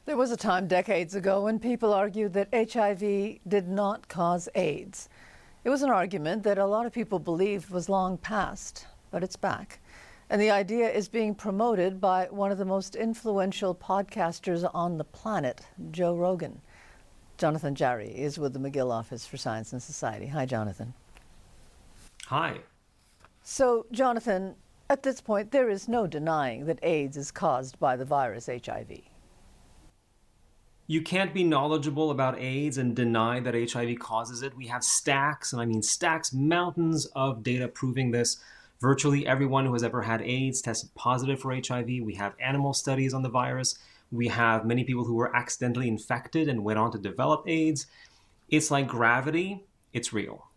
There was a time decades ago when people argued that HIV did not cause AIDS. It was an argument that a lot of people believed was long past, but it's back. And the idea is being promoted by one of the most influential podcasters on the planet, Joe Rogan. Jonathan Jarry is with the McGill Office for Science and Society. Hi, Jonathan. Hi. So, Jonathan, at this point, there is no denying that AIDS is caused by the virus HIV. You can't be knowledgeable about AIDS and deny that HIV causes it. We have stacks, and I mean stacks, mountains of data proving this. Virtually everyone who has ever had AIDS tested positive for HIV. We have animal studies on the virus. We have many people who were accidentally infected and went on to develop AIDS. It's like gravity, it's real.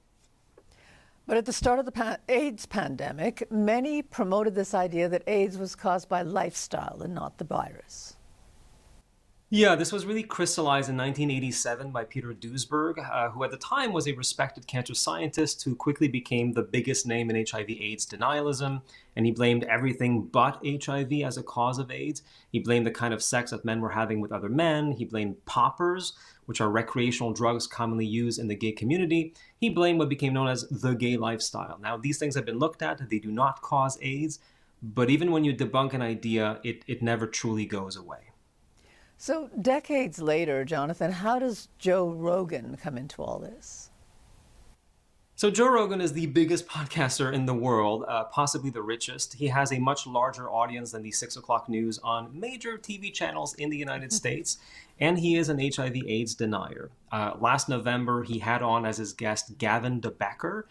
But at the start of the AIDS pandemic, many promoted this idea that AIDS was caused by lifestyle and not the virus. Yeah, this was really crystallized in 1987 by Peter Duesberg, who at the time was a respected cancer scientist who quickly became the biggest name in HIV-AIDS denialism, and he blamed everything but HIV as a cause of AIDS. He blamed the kind of sex that men were having with other men. He blamed poppers, which are recreational drugs commonly used in the gay community. He blamed what became known as the gay lifestyle. Now, these things have been looked at. They do not cause AIDS, but even when you debunk an idea, it never truly goes away. So decades later, Jonathan, how does Joe Rogan come into all this? So Joe Rogan is the biggest podcaster in the world, possibly the richest. He has a much larger audience than the 6 o'clock news on major TV channels in the United States, and he is an HIV-AIDS denier. Last November, he had on as his guest Gavin DeBecker,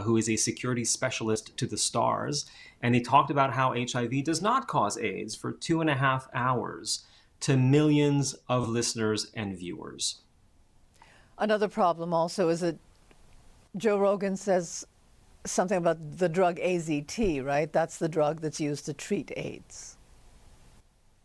who is a security specialist to the stars, and he talked about how HIV does not cause AIDS for 2.5 hours. To millions of listeners and viewers. Another problem also is that Joe Rogan says something about the drug AZT, right? That's the drug that's used to treat AIDS.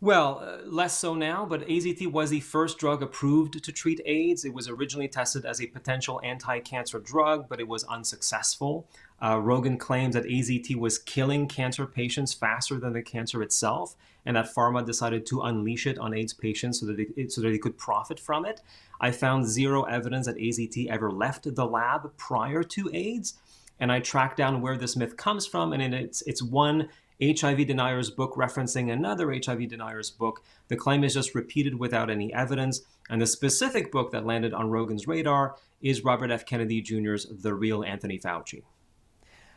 Well, less so now, but AZT was the first drug approved to treat AIDS. It was originally tested as a potential anti-cancer drug, but it was unsuccessful. Rogan claims that AZT was killing cancer patients faster than the cancer itself, and that pharma decided to unleash it on AIDS patients so that they could profit from it. I found zero evidence that AZT ever left the lab prior to AIDS, and I tracked down where this myth comes from, and it's one HIV denier's book referencing another HIV denier's book. The claim is just repeated without any evidence, and the specific book that landed on Rogan's radar is Robert F. Kennedy Jr.'s The Real Anthony Fauci.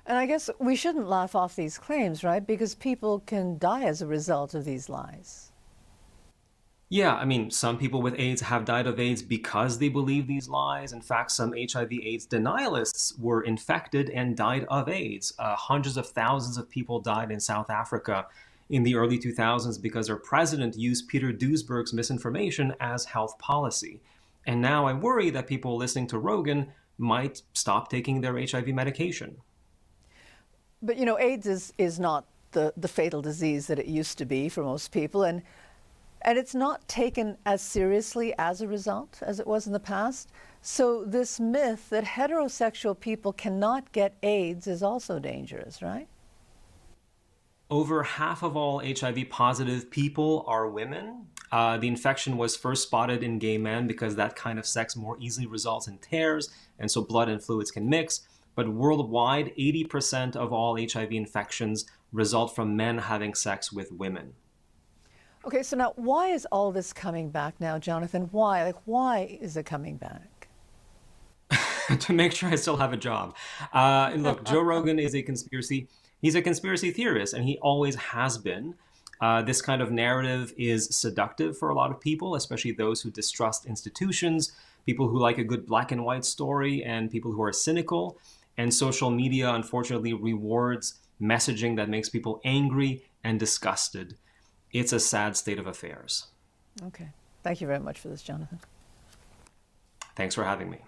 And I guess we shouldn't laugh off these claims, right? Because people can die as a result of these lies. Yeah, I mean, some people with AIDS have died of AIDS because they believe these lies. In fact, some HIV/AIDS denialists were infected and died of AIDS. Hundreds of thousands of people died in South Africa in the early 2000s because their president used Peter Duesberg's misinformation as health policy. And now I worry that people listening to Rogan might stop taking their HIV medication. But, you know, AIDS is not the fatal disease that it used to be for most people. And it's not taken as seriously as a result as it was in the past. So this myth that heterosexual people cannot get AIDS is also dangerous, right? Over half of all HIV positive people are women. The infection was first spotted in gay men because that kind of sex more easily results in tears, and so blood and fluids can mix. But worldwide, 80% of all HIV infections result from men having sex with women. Okay, so now why is all this coming back now, Jonathan? Why? Like, why is it coming back? To make sure I still have a job. Look, Joe Rogan is a conspiracy. He's a conspiracy theorist, and he always has been. This kind of narrative is seductive for a lot of people, especially those who distrust institutions, people who like a good black and white story, and people who are cynical. And social media, unfortunately, rewards messaging that makes people angry and disgusted. It's a sad state of affairs. Okay. Thank you very much for this, Jonathan. Thanks for having me.